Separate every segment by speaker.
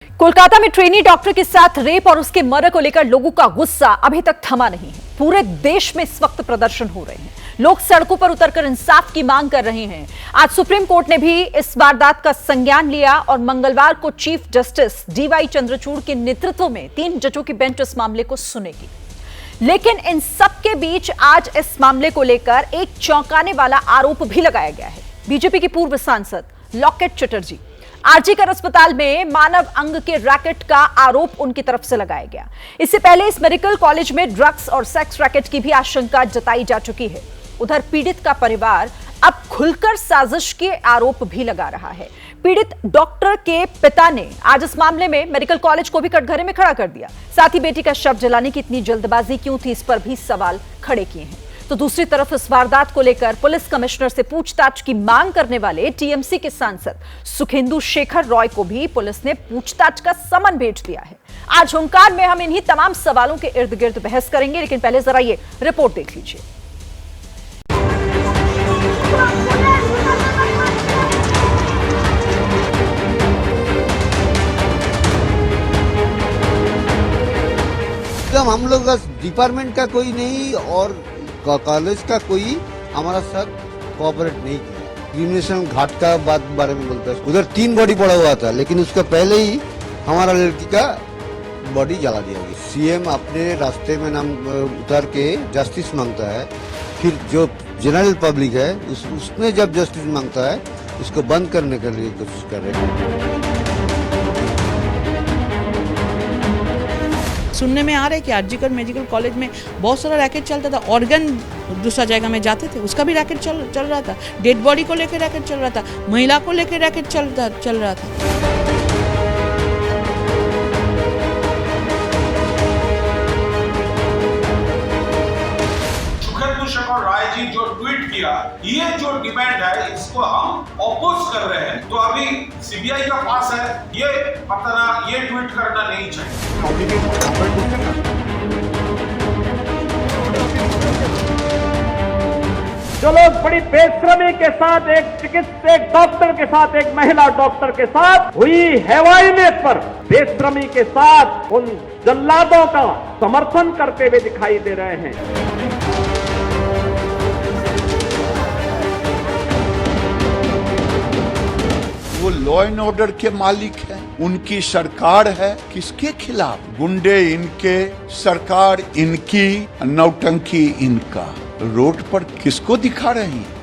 Speaker 1: कोलकाता में trainee doctor के साथ रेप और उसके मर्डर को लेकर लोगों का गुस्सा अभी तक थमा नहीं है। पूरे देश में इस वक्त प्रदर्शन हो रहे हैं। लोग सड़कों पर उतरकर इंसाफ की मांग कर रहे हैं। आज सुप्रीम कोर्ट ने भी इस वारदात का संज्ञान लिया और मंगलवार को चीफ जस्टिस डीवाई चंद्रचूड़ के नेतृत्व में 3 जजों की बेंच इस मामले को सुनेगी। लेकिन इन सब के बीच आज इस मामले को लेकर एक चौंकाने वाला आरोप भी लगाया गया है। बीजेपी के पूर्व सांसद लॉकेट चटर्जी आरजीकर अस्पताल में मानव अंग के रैकेट का आरोप उनकी तरफ से लगाया गया। इससे पहले इस मेडिकल कॉलेज में ड्रग्स और सेक्स रैकेट की भी आशंका जताई जा चुकी है। उधर पीड़ित का परिवार अब खुलकर साजिश के आरोप भी लगा रहा है। पीड़ित डॉक्टर के पिता ने आज इस मामले में मेडिकल कॉलेज को भी कटघरे में खड़ा कर दिया। साथ ही बेटी का शव जलाने की इतनी जल्दबाजी क्यों थी, इस पर भी सवाल खड़े किए हैं। तो दूसरी तरफ इस वारदात को लेकर पुलिस कमिश्नर से पूछताछ की मांग करने वाले टीएमसी के सांसद सुखेंदु शेखर रॉय को भी पुलिस ने पूछताछ का समन भेज दिया है। आज हुंकार में हम इन्हीं तमाम सवालों के इर्द गिर्द बहस करेंगे, लेकिन पहले जरा ये रिपोर्ट देख लीजिए।
Speaker 2: हम लोग का डिपार्टमेंट का कोई नहीं और कॉलेज का कोई हमारा साथ कोऑपरेट नहीं किया। क्रिमिनेशन घाट का बारे में बोलता है। उधर 3 बॉडी पड़ा हुआ था, लेकिन उसका पहले ही हमारा लड़की का बॉडी जला दिया गया। सीएम अपने रास्ते में नाम उतार के जस्टिस मांगता है, फिर जो जनरल पब्लिक है उसमें जब जस्टिस मांगता है उसको बंद करने के लिए कोशिश कर रहे हैं।
Speaker 3: सुनने में आ रहा है कि आरजीकर मेडिकल कॉलेज में बहुत सारा रैकेट चलता था। ऑर्गन दूसरा जगह में जाते थे, उसका भी रैकेट चल रहा था। डेड बॉडी को लेकर रैकेट चल रहा था, महिला को लेकर रैकेट चल रहा था।
Speaker 4: सुखेंदु शेखर राय जी जो ट्वीट किया, ये जो डिमांड है इसको हम अपोज कर रहे हैं। तो अभी सीबीआई का पास है, ये अपना ये ट्वीट करना नहीं चाहिए।
Speaker 5: जो लोग बड़ी बेशर्मी के साथ एक डॉक्टर के साथ, एक महिला डॉक्टर के साथ हुई हैवानियत पर बेशर्मी के साथ उन जल्लादों का समर्थन करते हुए दिखाई दे रहे हैं।
Speaker 6: वो लॉ एंड ऑर्डर के मालिक हैं, उनकी सरकार है। किसके खिलाफ? गुंडे इनके, सरकार इनकी, नौटंकी इनका। रोड पर किसको दिखा रहे हैं?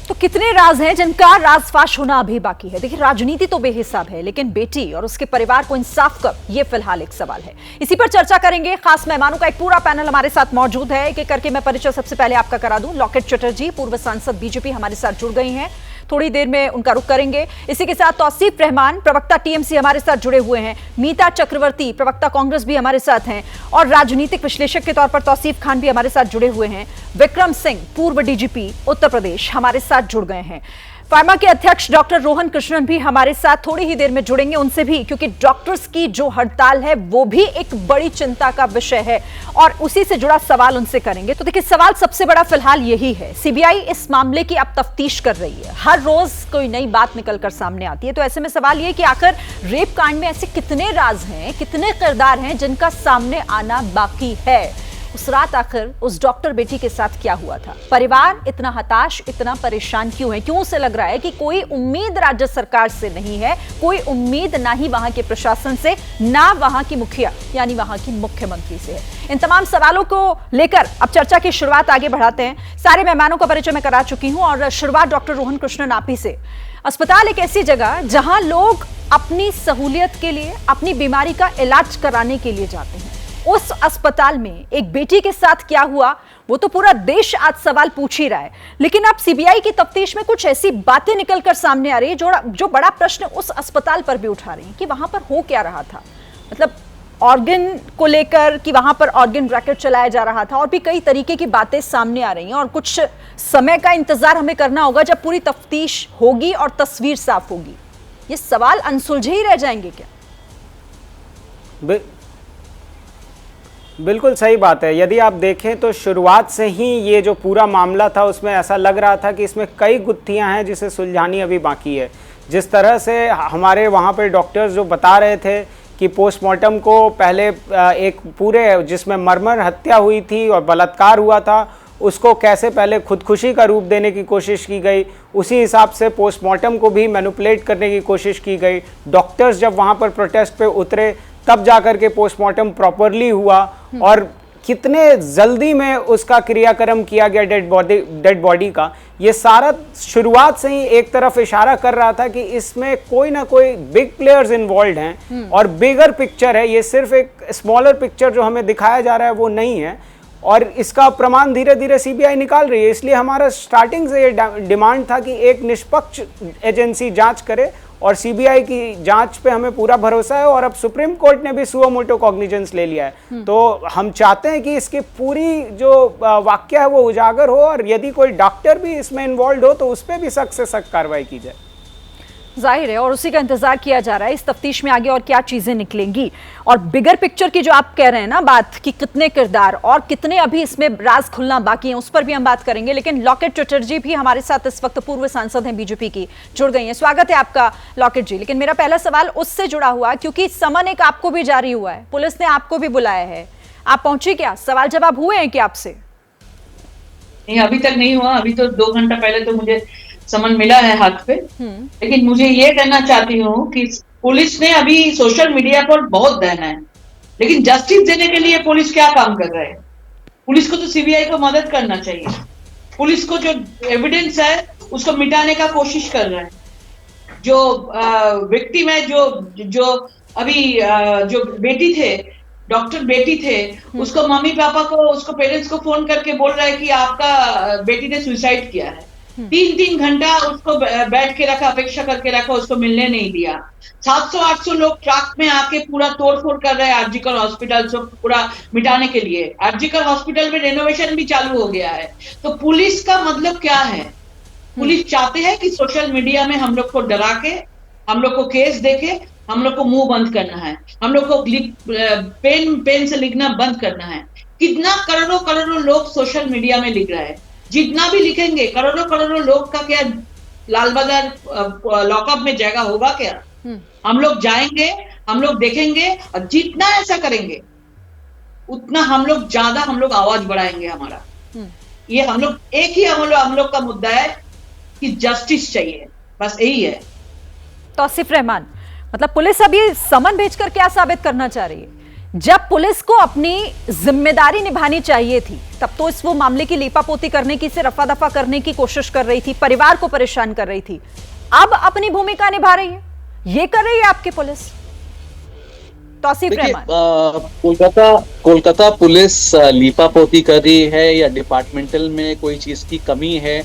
Speaker 1: तो कितने राज हैं जिनका राजफाश होना अभी बाकी है। देखिए, राजनीति तो बेहिसाब है, लेकिन बेटी और उसके परिवार को इंसाफ कब, ये फिलहाल एक सवाल है। इसी पर चर्चा करेंगे। खास मेहमानों का एक पूरा पैनल हमारे साथ मौजूद है। एक एक करके मैं परिचय सबसे पहले आपका करा दूं। लॉकेट चटर्जी पूर्व सांसद बीजेपी हमारे साथ जुड़ गई हैं, थोड़ी देर में उनका रुख करेंगे। इसी के साथ तौसीफ रहमान प्रवक्ता टीएमसी हमारे साथ जुड़े हुए हैं। मीता चक्रवर्ती प्रवक्ता कांग्रेस भी हमारे साथ हैं और राजनीतिक विश्लेषक के तौर पर तौसीफ खान भी हमारे साथ जुड़े हुए हैं। विक्रम सिंह पूर्व डीजीपी उत्तर प्रदेश हमारे साथ जुड़ गए हैं। फार्मा के अध्यक्ष डॉक्टर रोहन कृष्णन भी हमारे साथ थोड़ी ही देर में जुड़ेंगे, उनसे भी, क्योंकि डॉक्टर्स की जो हड़ताल है वो भी एक बड़ी चिंता का विषय है और उसी से जुड़ा सवाल उनसे करेंगे। तो देखिए, सवाल सबसे बड़ा फिलहाल यही है, सीबीआई इस मामले की अब तफ्तीश कर रही है। हर रोज कोई नई बात निकलकर सामने आती है। तो ऐसे में सवाल यह कि आखिर रेप कांड में ऐसे कितने राज हैं, कितने किरदार हैं जिनका सामने आना बाकी है। उस रात आखिर उस डॉक्टर बेटी के साथ क्या हुआ था? परिवार इतना हताश, इतना परेशान क्यों है? क्यों उसे लग रहा है कि कोई उम्मीद राज्य सरकार से नहीं है, कोई उम्मीद ना ही वहां के प्रशासन से, ना वहां की मुखिया यानी वहां की मुख्यमंत्री से है? इन तमाम सवालों को लेकर अब चर्चा की शुरुआत आगे बढ़ाते हैं। सारे मेहमानों का परिचय मैं करा चुकी हूं और शुरुआत डॉक्टर रोहन कृष्णन आप ही से। अस्पताल एक ऐसी जगह जहां लोग अपनी सहूलियत के लिए, अपनी बीमारी का इलाज कराने के लिए जाते हैं। उस अस्पताल में एक बेटी के साथ क्या हुआ, वो तो पूरा देश आज सवाल पूछ ही रहा है। लेकिन अब सीबीआई की तफ्तीश में कुछ ऐसी बातें निकलकर सामने आ रही है जो बड़ा प्रश्न उस अस्पताल पर भी उठा रही है कि वहां पर हो क्या रहा था। मतलब ऑर्गन को लेकर कि वहां पर ऑर्गन रैकेट चलाया जा रहा था और भी कई तरीके की बातें सामने आ रही हैं और कुछ समय का इंतजार हमें करना होगा जब पूरी तफ्तीश होगी और तस्वीर साफ होगी। ये सवाल अनसुलझे ही रह जाएंगे क्या?
Speaker 7: बिल्कुल सही बात है। यदि आप देखें तो शुरुआत से ही ये जो पूरा मामला था उसमें ऐसा लग रहा था कि इसमें कई गुत्थियां हैं जिसे सुलझानी अभी बाकी है। जिस तरह से हमारे वहाँ पे डॉक्टर्स जो बता रहे थे कि पोस्टमार्टम को पहले एक पूरे जिसमें मर्मर हत्या हुई थी और बलात्कार हुआ था उसको कैसे पहले खुदकुशी का रूप देने की कोशिश की गई, उसी हिसाब से पोस्टमार्टम को भी मैनिपुलेट करने की कोशिश की गई। डॉक्टर्स जब वहाँ पर प्रोटेस्ट पे उतरे तब जाकर के पोस्टमार्टम प्रॉपरली हुआ और कितने जल्दी में उसका क्रियाक्रम किया गया डेड बॉडी का। ये सारा शुरुआत से ही एक तरफ इशारा कर रहा था कि इसमें कोई ना कोई बिग प्लेयर्स इन्वॉल्व हैं और बिगर पिक्चर है। ये सिर्फ एक स्मॉलर पिक्चर जो हमें दिखाया जा रहा है वो नहीं है और इसका प्रमाण धीरे धीरे सीबीआई निकाल रही है। इसलिए हमारा स्टार्टिंग से ये डिमांड था कि एक निष्पक्ष एजेंसी जांच करे और सीबीआई की जांच पे हमें पूरा भरोसा है और अब सुप्रीम कोर्ट ने भी सुओ मोटो कॉग्निजेंस ले लिया है। तो हम चाहते हैं कि इसकी पूरी जो वाक्य है वो उजागर हो और यदि कोई डॉक्टर भी इसमें इन्वॉल्व हो तो उस पर भी सख्त से सख्त कार्रवाई की जाए।
Speaker 1: जाहिर है और उसी का इंतजार किया जा रहा है इस तफ्तीश में आगे और क्या चीजें निकलेंगी। और बिगर पिक्चर की जो आप कह रहे हैं ना बात कि कितने किरदार और कितने अभी इसमें राज खुलना बाकी है उस पर भी हम बात करेंगे। लेकिन लॉकेट चटर्जी भी हमारे साथ इस वक्त पूर्व सांसद हैं बीजेपी की, जुड़ गई हैं। स्वागत है आपका लॉकेट जी। लेकिन मेरा पहला सवाल उससे जुड़ा हुआ क्योंकि समन एक आपको भी जारी हुआ है, पुलिस ने आपको भी बुलाया है, आप पहुंची क्या? सवाल जवाब हुए हैं क्या आपसे?
Speaker 3: नहीं, अभी तक नहीं हुआ। अभी तो 2 घंटा पहले तो मुझे समन मिला है हाथ पे। लेकिन मुझे ये कहना चाहती हूँ कि पुलिस ने अभी सोशल मीडिया पर बहुत दहना है, लेकिन जस्टिस देने के लिए पुलिस क्या काम कर रहा है? पुलिस को तो सीबीआई को मदद करना चाहिए। पुलिस को जो एविडेंस है उसको मिटाने का कोशिश कर रहा है। जो विक्टिम है, जो अभी जो बेटी थे, डॉक्टर बेटी थे, उसको मम्मी पापा को, उसको पेरेंट्स को फोन करके बोल रहा है कि आपका बेटी ने सुसाइड किया है। 3 घंटा उसको बैठ के रखा, अपेक्षा करके रखा, उसको मिलने नहीं दिया। 700-800 लोग ट्रक में आके पूरा तोड़फोड़ कर रहे हैं आरजीकर हॉस्पिटल से पूरा मिटाने के लिए। आरजीकर हॉस्पिटल में रेनोवेशन भी चालू हो गया है। तो पुलिस का मतलब क्या है? पुलिस चाहते हैं कि सोशल मीडिया में हम लोग को डरा के, हम लोग को केस देके, हम लोग को मुंह बंद करना है, हम लोग को पेन से लिखना बंद करना है। कितना करोड़ों लोग सोशल मीडिया में लिख रहा है। जितना भी लिखेंगे करोड़ों लोग का क्या लाल बाजार लॉकअप में जगह होगा क्या? हम लोग जाएंगे, हम लोग देखेंगे और जितना ऐसा करेंगे उतना हम लोग आवाज बढ़ाएंगे हमारा। ये हम लोग एक ही हम लोग का मुद्दा है कि जस्टिस चाहिए, बस यही है।
Speaker 1: तौसीफ रहमान, मतलब पुलिस अब ये समन भेजकर क्या साबित करना चाह रही है? जब पुलिस को अपनी जिम्मेदारी निभानी चाहिए थी तब तो इस वो मामले की लीपापोती करने की, से रफा दफा करने की कोशिश कर रही थी, परिवार को परेशान कर रही थी। अब अपनी भूमिका निभा रही है, ये कर रही है आपकी पुलिस। तौसीफ रहमान,
Speaker 8: कोलकाता पुलिस लीपापोती कर रही है या डिपार्टमेंटल में कोई चीज की कमी है?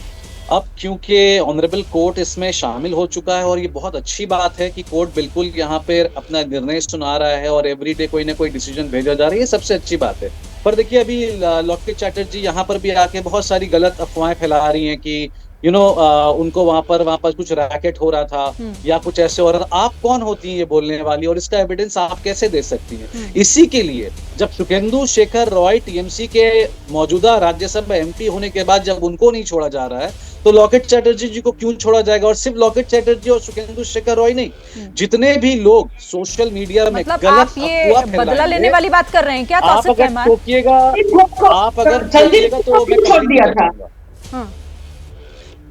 Speaker 8: अब क्योंकि ऑनरेबल कोर्ट इसमें शामिल हो चुका है और ये बहुत अच्छी बात है कि कोर्ट बिल्कुल यहाँ पे अपना निर्णय सुना रहा है और एवरीडे कोई ना कोई डिसीजन भेजा जा रहा है, ये सबसे अच्छी बात है। पर देखिए अभी लॉकेट चैटर्जी यहाँ पर भी आके बहुत सारी गलत अफवाहें फैला रही हैं कि उनको वहां पर कुछ रैकेट हो रहा था या कुछ ऐसे हो रहा था। आप कौन होती हैं ये बोलने वाली और इसका एविडेंस आप कैसे दे सकती हैं? इसी के लिए जब सुखेंदु शेखर रॉय टीएमसी के मौजूदा राज्यसभा एमपी होने के बाद जब उनको नहीं छोड़ा जा रहा है तो लॉकेट चैटर्जी जी को क्यों छोड़ा जाएगा? और सिर्फ लॉकेट चैटर्जी और सुखेंदु शेखर रॉय नहीं, जितने भी लोग सोशल मीडिया में
Speaker 1: मतलब
Speaker 8: गलत
Speaker 1: आप ये बदला लेने वाली बात कर रहे हैं क्या?
Speaker 8: आप अगर टोकिएगा तो मैं
Speaker 3: छोड़ दिया था।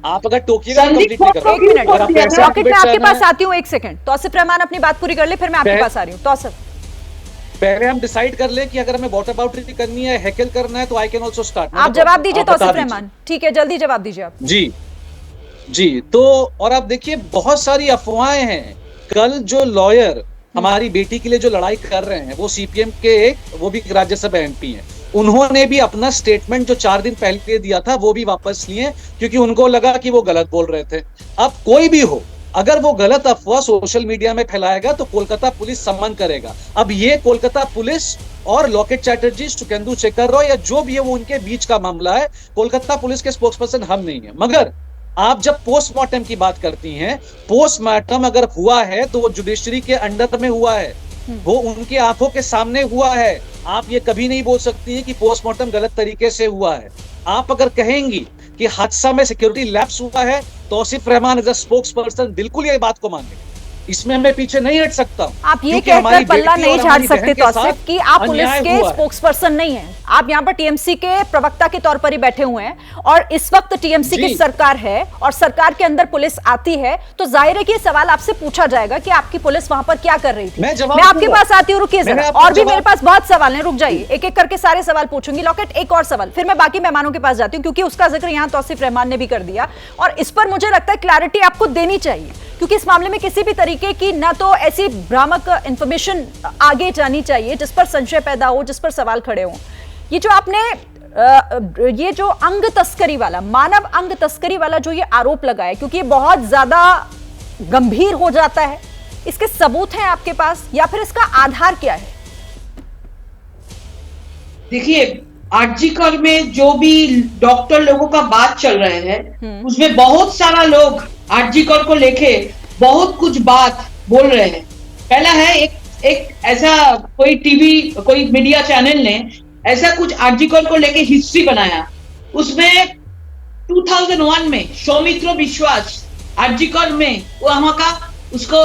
Speaker 8: आप अगर टोकिएगा कंप्लीट नहीं कर
Speaker 1: एक मिनट रॉकेट, मैं आपके पास आती हूँ, 1 सेकंड। तौसीफ रहमान अपनी बात पूरी कर ले, फिर मैं आपके पास आ रही हूँ। तौसीफ,
Speaker 8: पहले हम डिसाइड कर ले कि अगर हमें वाटर बाउंड्री करनी है, हैकल करना है, तो आई कैन आल्सो स्टार्ट।
Speaker 1: आप जवाब दीजिए तौसीफ रहमान, ठीक है, जल्दी जवाब दीजिए आप।
Speaker 8: जी तो और आप देखिए बहुत सारी अफवाहें हैं। कल जो लॉयर हमारी बेटी के लिए जो लड़ाई कर रहे हैं वो सीपीएम के वो भी राज्यसभा एमपी हैं, उन्होंने भी अपना स्टेटमेंट जो 4 दिन पहले दिया था वो भी वापस लिए क्योंकि उनको लगा कि वो गलत बोल रहे थे। अब कोई भी हो, अगर वो गलत अफवाह सोशल मीडिया में फैलाएगा तो कोलकाता पुलिस सम्मान करेगा। अब ये कोलकाता पुलिस और लॉकेट चैटर्जी, सुखेंदु शेखर रॉय या जो भी है वो उनके बीच का मामला है। कोलकाता पुलिस के स्पोक्सपर्सन हम नहीं है। मगर आप जब पोस्टमार्टम की बात करती हैं, पोस्टमार्टम अगर हुआ है तो वो जुडिशरी के अंडर में हुआ है, वो उनकी आंखों के सामने हुआ है। आप ये कभी नहीं बोल सकती हैं कि पोस्टमार्टम गलत तरीके से हुआ है। आप अगर कहेंगी कि हादसा में सिक्योरिटी लैप्स हुआ है, Tauseef Rahman as a spokesperson बिल्कुल ये बात को मानेंगे, इसमें मैं पीछे नहीं हट सकता।
Speaker 1: आप ये कहकर पल्ला नहीं झाड़ सकते तौसीफ कि आप पुलिस के स्पोक्सपर्सन नहीं हैं। आप यहाँ पर टीएमसी के प्रवक्ता के तौर पर ही बैठे हुए हैं और इस वक्त टीएमसी की सरकार है और सरकार के अंदर पुलिस आती है तो जाहिर है कि ये सवाल आपसे पूछा जाएगा कि आपकी पुलिस वहां पर क्या कर रही थी। मैं आपके पास आती हूँ, रुकिए जरा, और भी मेरे पास बहुत सवाल हैं, रुक जाइए, एक एक करके सारे सवाल पूछूंगी। लॉकेट, एक और सवाल, फिर मैं बाकी मेहमानों के पास जाती हूँ क्योंकि उसका जिक्र यहाँ तौसीफ रहमान ने भी कर दिया और इस पर मुझे लगता है क्लैरिटी आपको देनी चाहिए क्योंकि इस मामले में किसी भी तरीके की ना तो ऐसी भ्रामक इंफॉर्मेशन आगे जानी चाहिए जिस पर संशय पैदा हो, जिस पर सवाल खड़े हों। ये जो आपने ये जो अंग तस्करी वाला, मानव अंग तस्करी वाला जो ये आरोप लगाया, क्योंकि ये बहुत ज्यादा गंभीर हो जाता है, इसके सबूत हैं आपके पास या फिर इसका आधार क्या है?
Speaker 3: देखिए, आरजीकर में जो भी डॉक्टर लोगों का बात चल रहे हैं उसमें बहुत सारा लोग आरजीकर को लेके बहुत कुछ बात बोल रहे हैं। पहला है एक ऐसा कोई टीवी, कोई मीडिया चैनल ने ऐसा कुछ आरजीकर को लेके हिस्ट्री बनाया। उसमें 2001 में सौमित्र विश्वास आरजीकर में वहां का उसको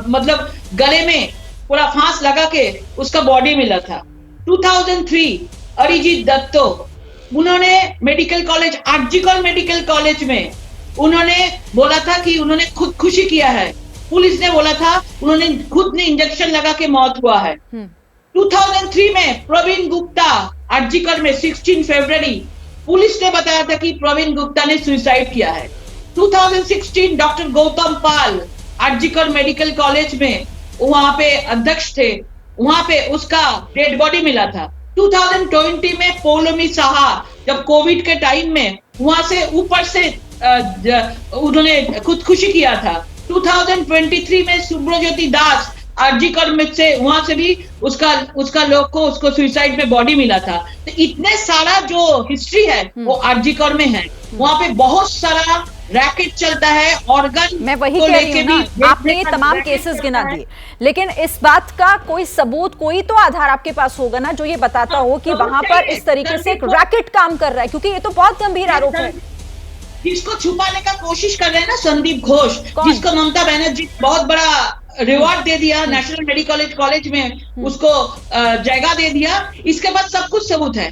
Speaker 3: मतलब गले में पूरा फांस लगा के उसका बॉडी मिला था। 2003 अरिजीत दत्तो, उन्होंने medical college, RG Kar medical college में उन्होंने बोला था कि उन्होंने खुदकुशी किया है। पुलिस ने बोला था उन्होंने खुद ने इंजेक्शन लगा के मौत हुआ है। 2003 में प्रवीण गुप्ता आरजीकर में 16 फरवरी पुलिस ने बताया था कि प्रवीण गुप्ता ने सुसाइड किया है। 2016 डॉक्टर गौतम पाल आरजीकर मेडिकल कॉलेज में वहां पे अध्यक्ष थे, वहां पे उसका डेड बॉडी मिला था। 2020 में पौलोमी साहा जब कोविड के टाइम में वहां से ऊपर से उन्होंने खुदकुशी किया था। 2023 में सुब्रज्योति दास आरजीकर में से वहां से भी उसका लोग को उसको सुसाइड में बॉडी मिला था। तो इतने सारा जो हिस्ट्री है वो आरजीकर में है। वहां पे बहुत सारा रैकेट चलता है, ऑर्गन,
Speaker 1: मैं वही कह रही हूँ ना, आपने ये तमाम केसेस गिना दिए, लेकिन इस बात का कोई सबूत, कोई तो आधार आपके पास होगा ना जो ये बताता हो कि वहां पर इस तरीके से एक रैकेट काम कर रहा है, क्योंकि ये तो बहुत गंभीर आरोप है।
Speaker 3: जिसको छुपाने का कोशिश कर रहे हैं ना संदीप घोष, जिसको ममता बनर्जी बहुत बड़ा रिवॉर्ड दे दिया, नेशनल मेडिकल कॉलेज में उसको जगह दे दिया, इसके बाद सब कुछ सबूत है।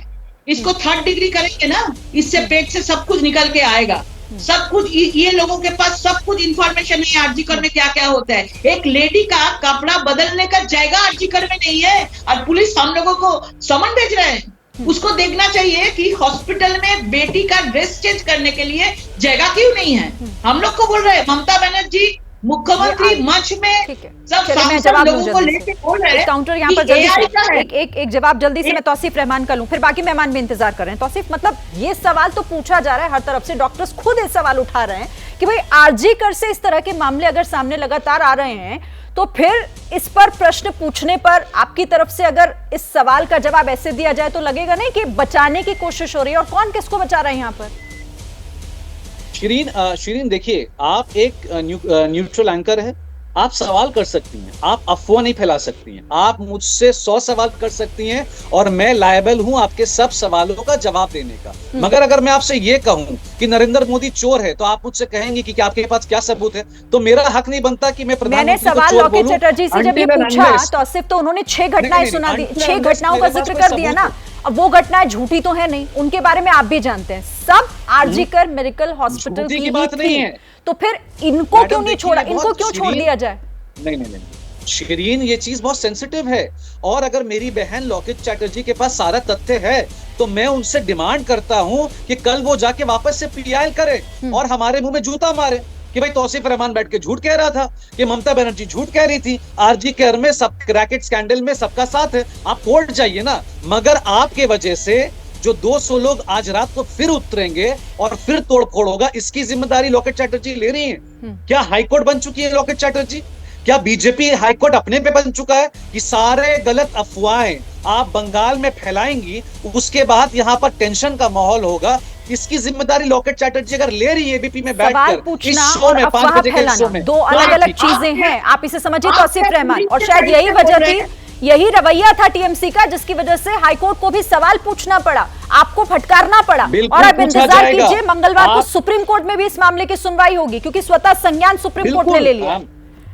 Speaker 3: इसको 3rd डिग्री करेंगे ना, इससे पेट से सब कुछ निकल के आएगा, सब कुछ। ये लोगों के पास सब कुछ इंफॉर्मेशन है आरजीकर में क्या क्या होता है। एक लेडी का कपड़ा बदलने का जगह आरजीकर में नहीं है और पुलिस हम लोगों को समन भेज रहे हैं। उसको देखना चाहिए कि हॉस्पिटल में बेटी का ड्रेस चेंज करने के लिए जगह क्यों नहीं है। हम लोग को बोल रहे हैं ममता बनर्जी मुख्यमंत्री मंच में सब लोगों को लेके बोल रहे हैं।
Speaker 1: काउंटर यहाँ पर जल्दी से एक जवाब जल्दी से मैं तौसीफ रहमान का लूं, फिर बाकी मेहमान भी इंतजार कर रहे हैं। तौसीफ, मतलब ये सवाल तो पूछा जा रहा है हर तरफ से, डॉक्टर्स खुद ये सवाल उठा रहे हैं कि भाई आरजीकर से इस तरह के मामले अगर सामने लगातार आ रहे हैं तो फिर इस पर प्रश्न पूछने पर आपकी तरफ से अगर इस सवाल का जवाब ऐसे दिया जाए तो लगेगा नहीं कि बचाने की कोशिश हो रही है, और कौन किसको बचा रहा है यहाँ पर?
Speaker 8: शिरीन देखिए, आप एक न्यूट्रल एंकर है, आप सवाल कर सकती हैं, आप अफवाह नहीं फैला सकती हैं, आप मुझसे 100 सवाल कर सकती हैं और मैं लायबल हूं आपके सब सवालों का जवाब देने का। मगर अगर मैं आपसे ये कहूं कि नरेंद्र मोदी चोर है तो आप मुझसे कहेंगे कि आपके पास क्या सबूत है, तो मेरा हक नहीं बनता कि मैं प्रधानमंत्री को चोर बोलूं।
Speaker 1: चटर्जी से जब ये पूछा तौसीफ तो उन्होंने 6 घटनाएं सुना दी, 6 घटनाओं का जिक्र कर दिया ना। अब वो घटनाएं झूठी तो है नहीं, उनके बारे में आप भी जानते हैं, सब आरजीकर मेडिकल हॉस्पिटल की बात नहीं है, तो फिर इनको क्यों नहीं छोड़ा, इनको क्यों छोड़ दिया जाए?
Speaker 8: नहीं शिरीन, ये चीज बहुत सेंसिटिव है और अगर मेरी बहन लॉकेट चैटर्जी के पास सारा तथ्य है तो मैं उनसे डिमांड करता हूं कि कल वो जाके वापस से पीआईएल करे और हमारे मुंह में जूता मारे कि भाई तौसीफ रहमान बैठ के झूठ कह रहा था, कि ममता बनर्जी झूठ कह रही थी, आरजी केयर में सब रैकेट स्कैंडल में सबका साथ है। आप कोर्ट जाइए ना, मगर आपके वजह से जो 200 लोग आज रात को फिर उतरेंगे और फिर तोड़फोड़ होगा, इसकी जिम्मेदारी लॉकेट चैटर्जी ले रही है। क्या हाईकोर्ट बन चुकी है लॉकेट चैटर्जी? क्या बीजेपी हाईकोर्ट अपने पे बन चुका है कि सारे गलत अफवाहें आप बंगाल में फैलाएंगी, उसके बाद यहाँ पर टेंशन का माहौल होगा? इसकी जिम्मेदारी लॉकेट चैटर्जी अगर ले रही है एबीपी में बैठकर, इस शो में 5 बजे के शो में,
Speaker 1: दो अलग अलग चीजें हैं, आप इसे समझिए तौसीफ रहमान। और शायद यही वजह थी यही रवैया था टीएमसी का, जिसकी वजह से हाईकोर्ट को भी सवाल पूछना पड़ा, आपको फटकारना पड़ा। और अब इंतजार कीजिए, मंगलवार को सुप्रीम कोर्ट में भी इस मामले की सुनवाई होगी, क्योंकि स्वतः संज्ञान सुप्रीम कोर्ट ने ले लिया।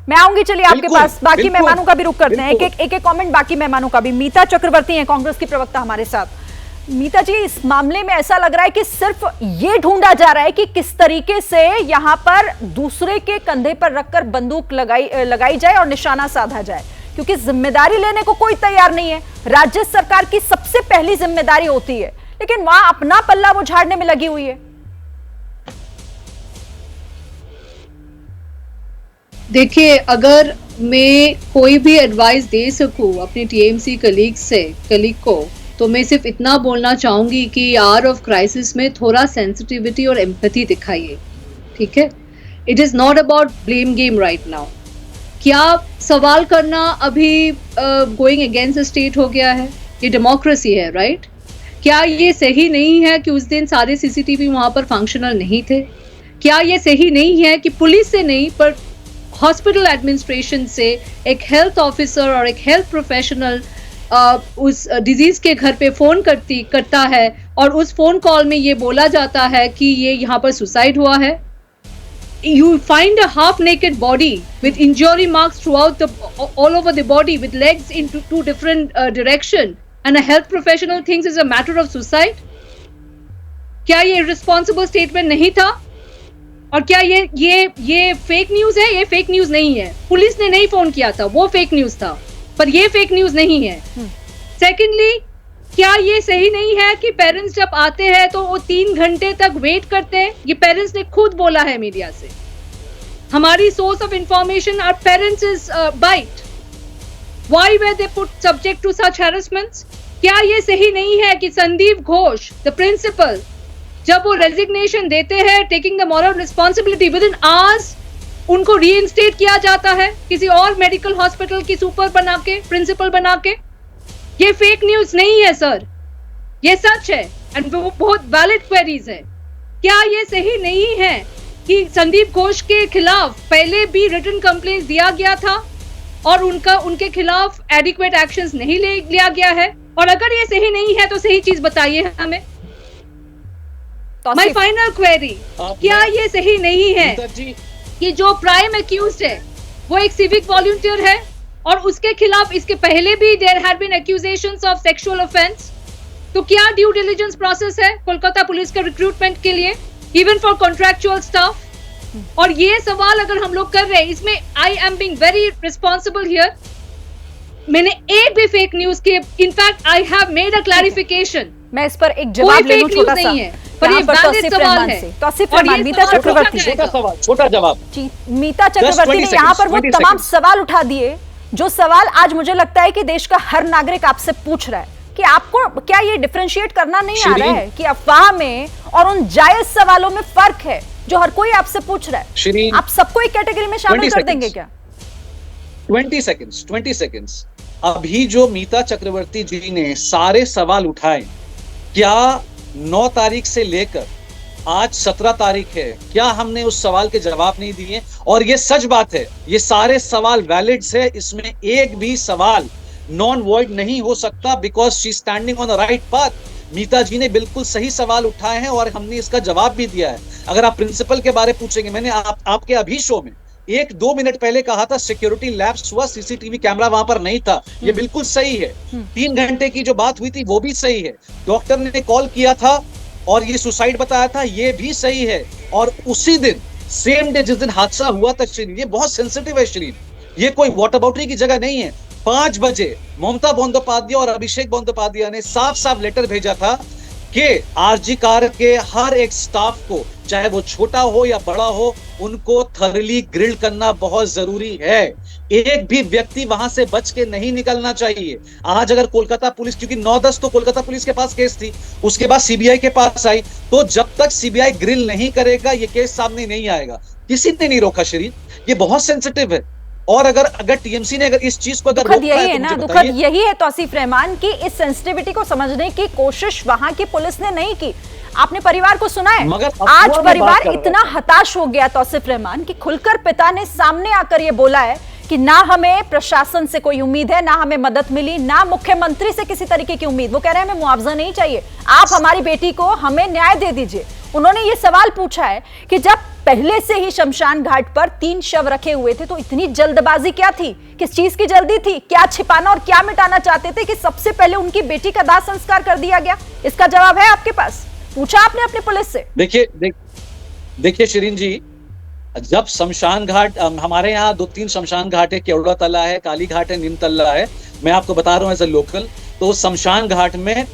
Speaker 1: मैं आऊंगी, चलिए आपके पास। बाकी मेहमानों का भी रुख करते हैं, एक कमेंट बाकी मेहमानों का भी। मीता चक्रवर्ती हैं, कांग्रेस की प्रवक्ता हमारे साथ। मीता जी, इस मामले में ऐसा लग रहा है कि सिर्फ ये ढूंढा जा रहा है कि किस तरीके से यहां पर दूसरे के कंधे पर रखकर बंदूक लगाई जाए और निशाना साधा जाए, क्योंकि जिम्मेदारी लेने को कोई तैयार नहीं है। राज्य सरकार की सबसे पहली जिम्मेदारी होती है, लेकिन वहां अपना पल्ला वो झाड़ने में लगी हुई है।
Speaker 9: देखिए, अगर मैं कोई भी एडवाइस दे सकूं अपने टीएमसी कलीग को, तो मैं सिर्फ इतना बोलना चाहूंगी कि आवर ऑफ क्राइसिस में थोड़ा सेंसिटिविटी और एम्पैथी दिखाइए, ठीक है? It is not about blame game right now. क्या सवाल करना अभी गोइंग अगेंस्ट द स्टेट हो गया है? ये डेमोक्रेसी है, राइट? क्या ये सही नहीं है कि उस दिन सारे सीसीटीवी वहां पर फंक्शनल नहीं थे? क्या ये सही नहीं है कि पुलिस से नहीं पर हॉस्पिटल एडमिनिस्ट्रेशन से एक हेल्थ ऑफिसर और एक हेल्थ प्रोफेशनल उस डिजीज के घर पे फोन करता है और उस फोन कॉल में ये बोला जाता है कि ये यहाँ पर सुसाइड हुआ है? You find a half naked body with injury marks throughout all over the body with legs in two different direction, and a health professional thinks it's a matter of suicide? क्या ये irresponsible statement नहीं था? और क्या ये fake news है? ये fake news नहीं है। पुलिस ने नहीं फोन किया था, वो फेक न्यूज था, पर ये फेक न्यूज नहीं है। सेकेंडली, क्या ये सही नहीं है कि पेरेंट्स जब आते हैं तो वो 3 घंटे तक वेट करते हैं? ये पेरेंट्स ने खुद बोला है मीडिया से। हमारी source of information are parents is bite. Why were they put subject to such harassments? क्या ये सही नहीं है कि संदीप घोष, द प्रिंसिपल, जब वो रेजिग्नेशन देते हैं, taking the moral responsibility, with in hours उनको रीइंस्टेट किया जाता है किसी और मेडिकल हॉस्पिटल की सुपर बना के, प्रिंसिपल बना के? ये फेक न्यूज नहीं है सर, ये सच है एंड वो बहुत वैलिड क्वेरीज है। क्या ये सही नहीं है कि संदीप घोष के खिलाफ पहले भी रिटन कंप्लेंट दिया गया था और उनके खिलाफ एडिक्वेट एक्शंस नहीं लिया गया है? और अगर ये सही नहीं है तो सही चीज बताइए हमें। माय फाइनल क्वेरी, क्या ये सही नहीं है कि जो प्राइम एक्यूज्ड है वो एक सिविक वॉलंटियर है और उसके खिलाफ इसके पहले भी there had been accusations of sexual offence? तो क्या ड्यू डिलिजेंस प्रोसेस है कोलकाता पुलिस के रिक्रूटमेंट के लिए, इवन फॉर कॉन्ट्रैक्चुअल स्टाफ? और ये सवाल अगर हम लोग कर रहे हैं, इसमें I am being very responsible here. मैंने एक भी फेक न्यूज के, in fact I have made a clarification.
Speaker 1: मैं इस पर एक जवाब ले लूं, छोटा सा,
Speaker 9: पर ये वैलिड सवाल है।
Speaker 1: तौसीफ रहमान, मीता चक्रवर्ती,
Speaker 8: छोटा जवाब
Speaker 1: जी। मीता चक्रवर्ती ने यहाँ पर वो तमाम सवाल उठा दिए जो सवाल आज मुझे लगता है कि देश का हर नागरिक आपसे पूछ रहा है कि आपको क्या ये डिफरेंशिएट करना नहीं आ रहा है कि अफवाह में और उन जायज सवालों में फर्क है जो हर कोई आपसे पूछ रहा है? आप सबको एक कैटेगरी में शामिल कर देंगे क्या?
Speaker 8: 20 सेकेंड्स। अभी जो मीता चक्रवर्ती जी ने सारे सवाल उठाए, क्या 9 तारीख से लेकर आज 17 तारीख है, क्या हमने उस सवाल के जवाब नहीं दिए? और ये सच बात है, ये सारे सवाल वैलिड है, इसमें एक भी सवाल नॉन वॉइड नहीं हो सकता, because she standing on the right path. Meeta ji ने बिल्कुल सही सवाल उठाए हैं और हमने इसका जवाब भी दिया है। अगर आप प्रिंसिपल के बारे पूछेंगे, मैंने आपके अभी शो में 1-2 मिनट पहले कहा था सिक्योरिटी लैप्स हुआ, सीसीटीवी कैमरा वहां पर नहीं था, ये बिल्कुल सही है। 3 घंटे की जो बात हुई थी वो भी सही है। डॉक्टर ने कॉल किया था और ये सुसाइड बताया था, ये भी सही है। और उसी दिन, सेम डे जिस दिन हादसा हुआ था, श्रीन, ये बहुत सेंसिटिव है श्रीन, ये कोई वॉटअबाउटरी की जगह नहीं है। 5 बजे ममता बंदोपाध्याय और अभिषेक बंदोपाध्याय ने साफ साफ लेटर भेजा था कि आरजी कार के हर एक स्टाफ को, चाहे वो छोटा हो या बड़ा हो, उनको थर्ली ग्रिल करना बहुत जरूरी है। एक भी व्यक्ति वहां से बच के नहीं निकलना चाहिए। आज अगर कोलकाता पुलिस, क्योंकि 9-10 तो कोलकाता पुलिस के पास केस थी, उसके बाद सीबीआई के पास आई, तो जब तक सीबीआई ग्रिल नहीं करेगा ये केस सामने नहीं आएगा। किसी ने नहीं रोका शरीर, ये बहुत सेंसिटिव है। और अगर टीएमसी ने अगर इस चीज को अगर
Speaker 1: दुखद यही है ना, दुखद यही है तौसीफ रहमान की इस सेंसिटिविटी को समझने की कोशिश वहां की पुलिस ने नहीं की। आपने परिवार को सुना है? आज परिवार इतना हताश हो गया तौसीफ रहमान कि खुलकर पिता ने सामने आकर ये बोला है कि ना हमें प्रशासन से कोई उम्मीद है, ना हमें मदद मिली, ना मुख्यमंत्री से किसी तरीके की उम्मीद। वो कह रहे हैं हमें मुआवजा नहीं चाहिए, आप हमारी बेटी को हमें न्याय दे दीजिए। उन्होंने ये सवाल पूछा है कि जब पहले से ही शमशान घाट पर 3 शव रखे हुए थे तो इतनी जल्दबाजी क्या थी, किस चीज की जल्दी थी, क्या छिपाना और क्या मिटाना चाहते थे कि सबसे पहले उनकी बेटी का दाह संस्कार कर दिया गया? इसका जवाब है आपके पास, पूछा आपने अपनी पुलिस से?
Speaker 8: देखिए शिरीन जी, जब शमशान घाट, हमारे यहाँ 2-3 शमशान घाट है, केवड़ा तला है, काली घाट है, नीम तल्ला है, मैं आपको बता रहा हूँ एज ए लोकल। तो शमशान घाट में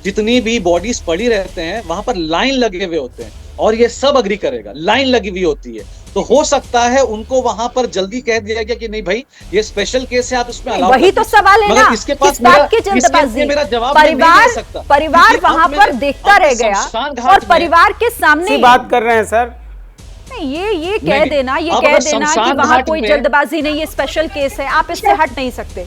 Speaker 8: जितनी भी बॉडीज पड़ी रहते हैं वहां पर लाइन लगे हुए होते हैं, और ये सब अग्री करेगा, लाइन लगी हुई होती है। तो हो सकता है उनको वहां पर जल्दी कह दिया गया कि नहीं भाई ये स्पेशल केस है, आप उसमें अलाउ।
Speaker 1: वही तो सवाल है ना,
Speaker 8: इसके पास
Speaker 1: मेरा जवाब परिवार वहां पर देखता रह गया और परिवार के सामने
Speaker 7: बात कर रहे हैं सर।
Speaker 1: ये कह देना कि वहां कोई जल्दबाजी नहीं, ये स्पेशल केस है, आप इससे हट नहीं सकते।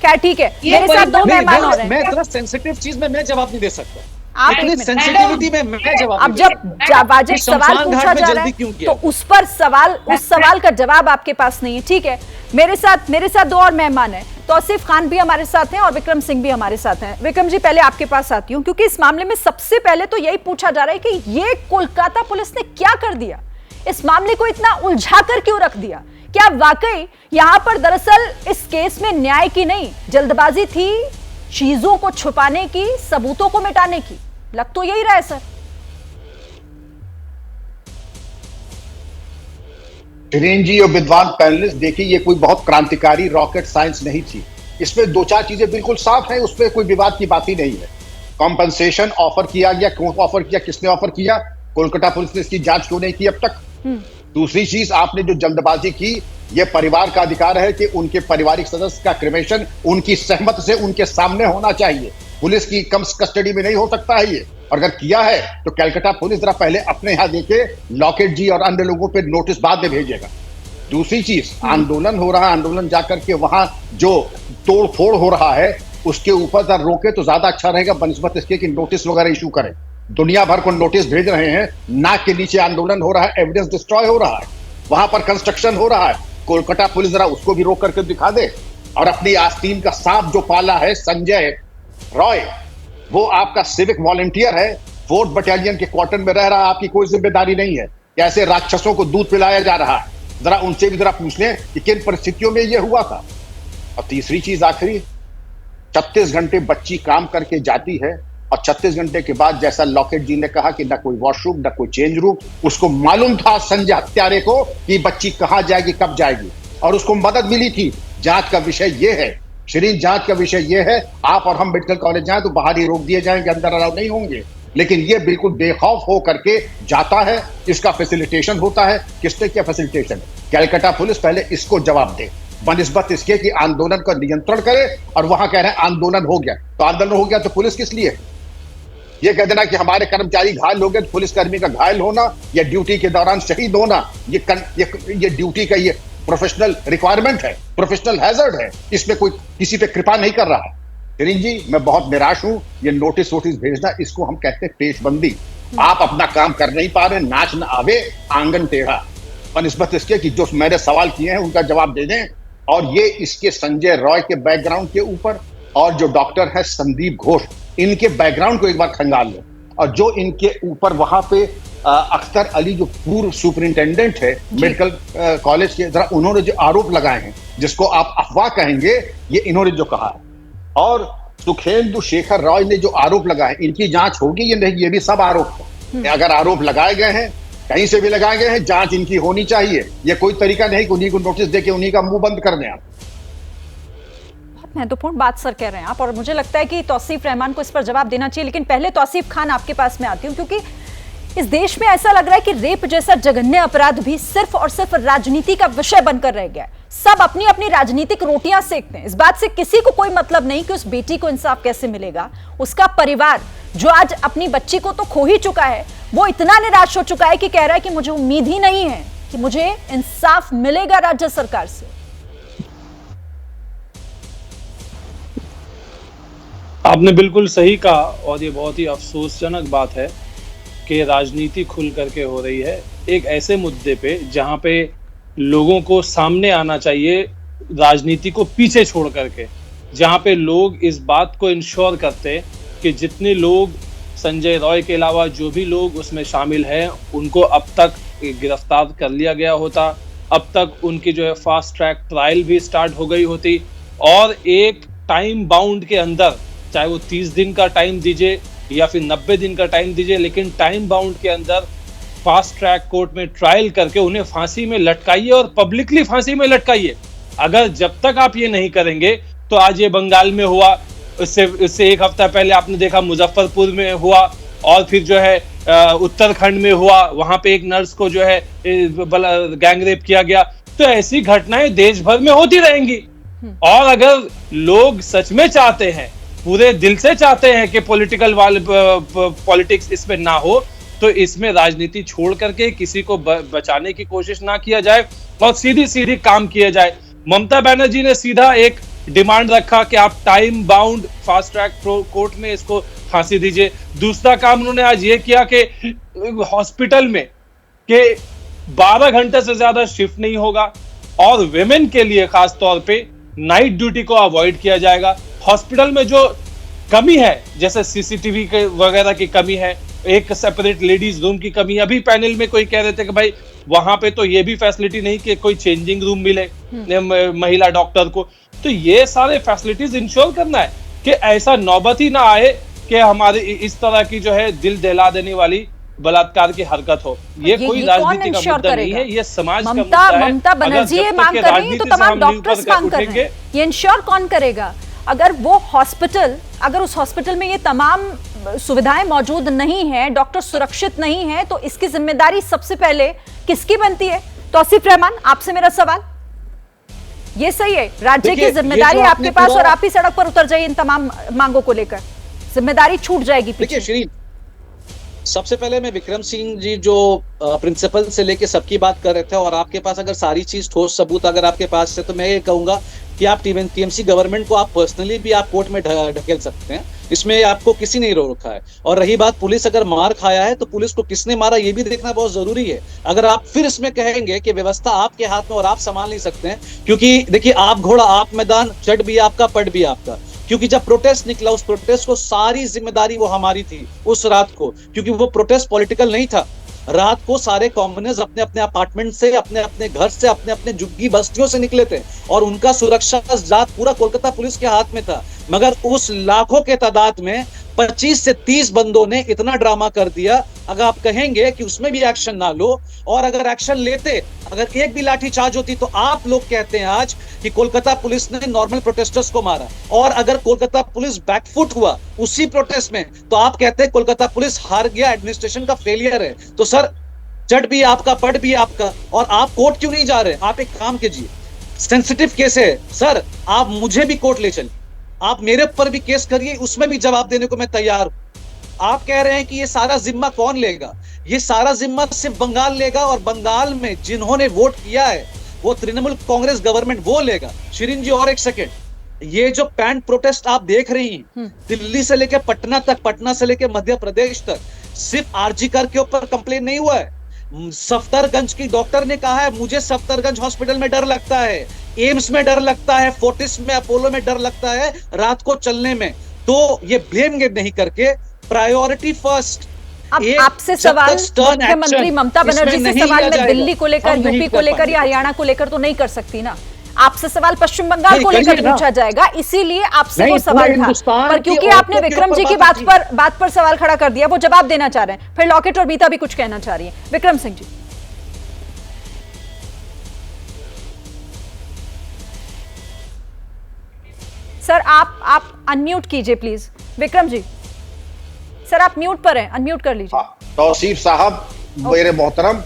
Speaker 1: क्या ठीक है, मेरे साथ 2 मेहमान और हैं।
Speaker 8: मैं इतना सेंसिटिव चीज में मैं जवाब नहीं दे सकता,
Speaker 1: आप
Speaker 8: इतनी सेंसिटिविटी में मैं जवाब।
Speaker 1: अब जब वाजिब सवाल पूछा जा रहा है तो उस सवाल का जवाब आपके पास नहीं है, ठीक है। मेरे साथ 2 और मेहमान हैं, तौसीफ खान भी हमारे साथ हैं और विक्रम सिंह भी हमारे साथ हैं। विक्रम जी, पहले आपके पास आती हूँ क्योंकि इस मामले में सबसे पहले तो यही पूछा जा रहा है कि ये कोलकाता पुलिस ने क्या कर दिया, इस मामले को इतना उलझा कर क्यों रख दिया? क्या वाकई यहां पर दरअसल इस केस में न्याय की नहीं, जल्दबाजी थी, चीजों को छुपाने की, सबूतों को मिटाने की? लग तो यही रहा है सर।
Speaker 10: शिरीन जी और विद्वान पैनलिस्ट, देखिए ये कोई बहुत क्रांतिकारी रॉकेट साइंस नहीं थी। इसमें 2-4 चीजें बिल्कुल साफ है, उसमें कोई विवाद की बात ही नहीं है। कॉम्पनसेशन ऑफर किया गया, क्यों ऑफर किया, किसने ऑफर किया, कोलकाता पुलिस ने इसकी जांच क्यों नहीं की अब तक? दूसरी चीज, आपने जो जल्दबाजी की, ये परिवार का अधिकार है कि उनके पारिवारिक सदस्य का क्रिमेशन उनकी सहमति से उनके सामने होना चाहिए, पुलिस की कम कस्टडी में नहीं हो सकता है ये। और अगर किया है तो कलकत्ता पुलिस जरा पहले अपने यहाँ देखे, लॉकेट जी और अन्य लोगों पे नोटिस बाद में भेजेगा। दूसरी चीज, आंदोलन हो रहा है, आंदोलन जाकर के वहां जो तोड़ फोड़ हो रहा है उसके ऊपर जरा रोके तो ज्यादा अच्छा रहेगा, बनिस्बत इसके कि नोटिस वगैरह इशू करें। दुनिया भर को नोटिस भेज रहे हैं, नाक के नीचे आंदोलन हो रहा है, एविडेंस डिस्ट्रॉय हो रहा है, वहां पर कंस्ट्रक्शन हो रहा है। कोलकाता पुलिस जरा उसको भी रोक करके दिखा दे। और अपनी आस्तीन का सांप जो पाला है संजय रॉय, वो आपका सिविक वॉलंटियर है, 4th बटालियन के क्वार्टर में रह रहा है, आपकी कोई जिम्मेदारी नहीं है। कैसे राक्षसों को दूध पिलाया जा रहा है, जरा उनसे भी जरा पूछ लें कि किन परिस्थितियों में यह हुआ था। और तीसरी चीज आखिरी, 36 घंटे बच्ची काम करके जाती है और 36 घंटे के बाद, जैसा लॉकेट जी ने कहा कि ना कोई वॉशरूम ना कोई चेंज रूम, उसको मालूम था संजय हत्यारे को कि बच्ची कहां जाएगी, कब जाएगी, और उसको मदद मिली थी। जांच का विषय यह है शिरीन, जांच का विषय यह है, आप और हम मेडिकल कॉलेज जाएं तो बाहर ही रोक दिए जाएंगे, अंदर अलाउ नहीं होंगे। लेकिन ये बिल्कुल बेखौफ हो करके जाता है, इसका फैसिलिटेशन होता है। किसने किया फैसिलिटेशन? कलकत्ता पुलिस पहले इसको जवाब दे, बनिस्बत इसके कि आंदोलन का नियंत्रण करे। और वहां कह रहे हैं आंदोलन हो गया, तो आंदोलन हो गया तो पुलिस किस लिए? ये कह देना कि हमारे कर्मचारी घायल हो गए, तो पुलिसकर्मी का घायल होना या ड्यूटी के दौरान शहीद होना, ये ड्यूटी का ये प्रोफेशनल रिक्वायरमेंट है, प्रोफेशनल हैजर्ड है, इसमें कोई किसी पे कृपा नहीं कर रहा है। शिरीन जी, मैं बहुत निराश हूं, ये नोटिस भेजना, इसको हम कहते हैं पेशबंदी। आप अपना काम कर नहीं पा रहे, नाच न आवे आंगन टेढ़ा, बनिस्बत इसके कि जो मैंने सवाल किए हैं उनका जवाब दे दें। और ये इसके संजय रॉय के बैकग्राउंड के ऊपर, और जो डॉक्टर है संदीप घोष, इनके बैकग्राउंड को एक बार खंगाल लो। और जो इनके ऊपर वहां पे अख्तर अली जो पूर्व सुपरिंटेंडेंट है मेडिकल कॉलेज के, जरा उन्होंने जो आरोप लगाए हैं, जिसको आप अफवाह कहेंगे, ये इन्होंने जो कहा है, और सुखेंदु शेखर रॉय ने जो आरोप लगाए, इनकी जांच होगी ये नहीं, ये भी सब आरोप है। अगर आरोप लगाए गए हैं, कहीं से भी लगाए गए हैं, जांच इनकी होनी चाहिए। ये कोई तरीका नहीं कि उन्हीं को नोटिस देके उन्हीं का मुंह बंद कर दें आप।
Speaker 1: महत्वपूर्ण बात सर कह रहे हैं आप, और मुझे लगता है कि तौसीफ रहमान को इस पर जवाब देना चाहिए। लेकिन पहले तौसीफ खान आपके पास में आती हूं, क्योंकि इस देश में ऐसा लग रहा है कि रेप जैसा जघन्य अपराध भी सिर्फ और सिर्फ राजनीति का विषय बनकर रह गया है। सब अपनी अपनी राजनीतिक रोटियां सेकते हैं, इस बात से किसी को कोई मतलब नहीं कि उस बेटी को इंसाफ कैसे मिलेगा। उसका परिवार जो आज अपनी बच्ची को तो खो ही चुका है, वो इतना निराश हो चुका है कि कह रहा है कि मुझे उम्मीद ही नहीं है कि मुझे इंसाफ मिलेगा राज्य सरकार से।
Speaker 11: आपने बिल्कुल सही कहा, और ये बहुत ही अफसोसजनक बात है कि राजनीति खुल करके हो रही है एक ऐसे मुद्दे पे जहां पे लोगों को सामने आना चाहिए राजनीति को पीछे छोड़ करके, जहां पे लोग इस बात को इंश्योर करते कि जितने लोग संजय रॉय के अलावा जो भी लोग उसमें शामिल हैं उनको अब तक गिरफ्तार कर लिया गया होता, अब तक उनकी जो है फास्ट ट्रैक ट्रायल भी स्टार्ट हो गई होती, और एक टाइम बाउंड के अंदर, चाहे वो 30 दिन का टाइम दीजिए या फिर 90 दिन का टाइम दीजिए, लेकिन टाइम बाउंड के अंदर फास्ट ट्रैक कोर्ट में ट्रायल करके उन्हें फांसी में लटकाइए और पब्लिकली फांसी में लटकाइए। अगर जब तक आप ये नहीं करेंगे तो आज ये बंगाल में हुआ, इससे एक हफ्ता पहले आपने देखा मुजफ्फरपुर में हुआ, और फिर जो है उत्तराखंड में हुआ, वहां पे एक नर्स को जो है गैंग रेप किया गया। तो ऐसी घटनाएं देश भर में होती रहेंगी। और अगर लोग सच में चाहते हैं, पूरे दिल से चाहते हैं कि पॉलिटिक्स इसमें ना हो, तो इसमें राजनीति छोड़ करके किसी को बचाने की कोशिश ना किया जाए और सीधी सीधी काम किया जाए। ममता बनर्जी ने सीधा एक डिमांड रखा कि आप time bound fast track court में इसको फांसी दीजिए। दूसरा काम उन्होंने आज ये किया कि हॉस्पिटल में के 12 घंटे से ज्यादा शिफ्ट नहीं होगा, और विमेन के लिए खास तौर पे नाइट ड्यूटी को अवॉइड किया जाएगा। हॉस्पिटल में जो कमी है, जैसे सीसीटीवी के वगैरह की कमी है, एक सेपरेट लेडीज रूम की कमी, अभी पैनल में कोई कह रहे थे कि भाई वहां पे तो ये भी फैसिलिटी नहीं कि कोई चेंजिंग रूम मिले महिला डॉक्टर को। तो ये सारे फैसिलिटीज इंश्योर करना है कि ऐसा नौबत ही ना आए कि हमारे इस तरह की जो है दिल दहला देने वाली बलात्कार की हरकत हो। ये कोई राजनीति का मुद्दा नहीं है, ये समाज का मुद्दा है।
Speaker 1: ममता बनर्जी ये मांग कर रही है तो तमाम डॉक्टर्स मांग कर रहे हैं, ये इंश्योर कौन करेगा? अगर वो हॉस्पिटल, अगर उस हॉस्पिटल में ये तमाम सुविधाएं मौजूद नहीं है, डॉक्टर सुरक्षित नहीं है, तो इसकी जिम्मेदारी सबसे पहले किसकी बनती है? तौसीफ रहमान, आपसे मेरा सवाल ये सही है, राज्य की जिम्मेदारी आपके पास और आप ही सड़क पर उतर जाइए इन तमाम मांगों को लेकर, जिम्मेदारी छूट जाएगी पीछे।
Speaker 8: देखिए सबसे पहले मैं विक्रम सिंह जी जो प्रिंसिपल से लेके सबकी बात कर रहे थे, और आपके पास अगर सारी चीज ठोस सबूत अगर आपके पास है, तो मैं ये कहूंगा कि आप टीएमसी गवर्नमेंट को आप पर्सनली भी आप कोर्ट में ढकेल सकते हैं, इसमें आपको किसी ने रोका है। और रही बात पुलिस अगर मार खाया है तो पुलिस को किसने मारा ये भी देखना बहुत जरूरी है। अगर आप फिर इसमें कहेंगे कि व्यवस्था आपके हाथ में और आप संभाल नहीं सकते हैं, क्योंकि देखिए आप घोड़ा आप मैदान, चढ़ भी आपका पट भी आपका, क्योंकि जब प्रोटेस्ट निकला उस प्रोटेस्ट को सारी जिम्मेदारी वो हमारी थी उस रात को, क्योंकि वो प्रोटेस्ट पॉलिटिकल नहीं था। रात को सारे कॉमनर्स अपने अपने अपार्टमेंट से, अपने अपने घर से, अपने अपने झुग्गी बस्तियों से निकले थे, और उनका सुरक्षा रात पूरा कोलकाता पुलिस के हाथ में था। मगर उस लाखों के तादाद में 25 से 30 बंदों ने इतना ड्रामा कर दिया। अगर आप कहेंगे कि उसमें भी एक्शन ना लो, और अगर एक्शन लेते, अगर एक भी लाठी चार्ज होती, तो आप लोग कहते हैं आज कि कोलकाता पुलिस ने नॉर्मल प्रोटेस्टर्स को मारा, और अगर कोलकाता पुलिस बैकफुट हुआ उसी प्रोटेस्ट में, तो आप कहते हैं कोलकाता पुलिस हार गया, एडमिनिस्ट्रेशन का फेलियर है। तो सर चढ़ भी आपका पट भी आपका, और आप कोर्ट क्यों नहीं जा रहे? आप एक काम कीजिए, सेंसिटिव केस है सर, आप मुझे भी कोर्ट ले चलिए, आप मेरे ऊपर भी केस करिए, उसमें भी जवाब देने को मैं तैयार हूं। आप कह रहे हैं कि ये सारा जिम्मा कौन लेगा? ये सारा जिम्मा सिर्फ बंगाल लेगा, और बंगाल में जिन्होंने वोट किया है वो तृणमूल कांग्रेस गवर्नमेंट वो लेगा। शिरीन जी और एक सेकेंड, ये जो पैंट प्रोटेस्ट आप देख रही हैं, दिल्ली से लेकर पटना तक, पटना से लेकर मध्य प्रदेश तक, सिर्फ आरजी कर के ऊपर कंप्लेन नहीं हुआ है। सफ्दरगंज की डॉक्टर ने कहा है मुझे सफ्दरगंज हॉस्पिटल में डर लगता है, एम्स में डर लगता है, फोर्टिस में, अपोलो में डर लगता है रात को चलने में। तो ये ब्लेम गेम नहीं करके प्रायोरिटी फर्स्ट।
Speaker 1: अब आपसे सवाल मुख्यमंत्री ममता बनर्जी से सवाल मैं दिल्ली को लेकर, यूपी को लेकर या हरियाणा को लेकर तो नहीं कर सकती ना। आपसे सवाल पश्चिम बंगाल को लेकर पूछा जाएगा, इसीलिए आपसे वो सवाल था, पर क्योंकि आपने विक्रम जी की बात पर सवाल खड़ा कर दिया, वो जवाब देना चाह रहे हैं, फिर लॉकेट और बीता भी कुछ कहना चाह रही है। विक्रम सिंह जी, सर आप अनम्यूट कीजिए प्लीज। विक्रम जी सर आप म्यूट पर हैं, अनम्यूट कर लीजिए।
Speaker 10: तौसीफ साहब मेरे मोहतरम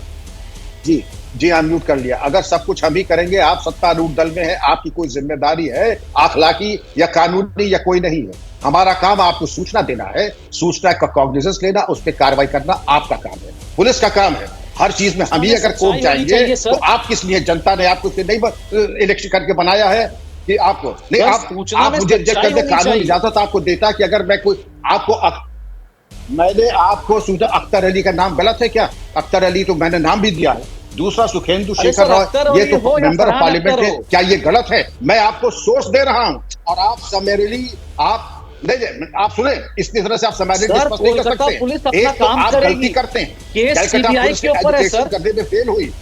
Speaker 10: जी अनम्यूट कर लिया। अगर सब कुछ हम ही करेंगे, आप सत्तारूढ़ दल में है, आपकी कोई जिम्मेदारी है अखलाकी या कानूनी या कोई नहीं है। हमारा काम आपको सूचना देना है, सूचना का कॉग्निजेंस लेना, उस पर कार्रवाई करना आपका काम है, पुलिस का काम है। हर चीज में हम ही अगर कोर्ट जाएंगे तो आप किस लिए, जनता ने आपको नहीं इलेक्शन करके बनाया है कि आपको नहीं, आप मुझे कानून इजाजत आपको देता कि अगर मैं कोई आपको, मैंने आपको सूझा अख्तर अली का नाम गलत है क्या? अख्तर अली तो मैंने नाम भी दिया है, दूसरा सुखेंदु
Speaker 8: अरे
Speaker 10: शेखर
Speaker 8: सर, अख्तर
Speaker 10: राव,
Speaker 8: हो
Speaker 10: ये
Speaker 8: ये
Speaker 10: तो
Speaker 8: हो या
Speaker 10: member of
Speaker 8: Farhan
Speaker 10: parliament
Speaker 8: Akhtar
Speaker 10: है।
Speaker 8: हो।
Speaker 10: क्या ये गलत है? मैं आपको सोर्स दे रहा हूं और आप समरेली आप नहीं, आप सुने, इस तरह से आप समरेली
Speaker 8: सर,
Speaker 10: डिस्कस नहीं कर
Speaker 8: कोलकाता
Speaker 10: सकते।
Speaker 8: पुलिस अपना
Speaker 10: एक तो
Speaker 8: काम
Speaker 10: आप
Speaker 8: करेगी।
Speaker 10: गलती करते हैं,
Speaker 8: केस
Speaker 10: कलकत्ता
Speaker 8: CBI
Speaker 10: पुलिस
Speaker 8: के ऊपर है,
Speaker 10: एजुकेशन
Speaker 8: सर।
Speaker 10: करने में फेल हुई।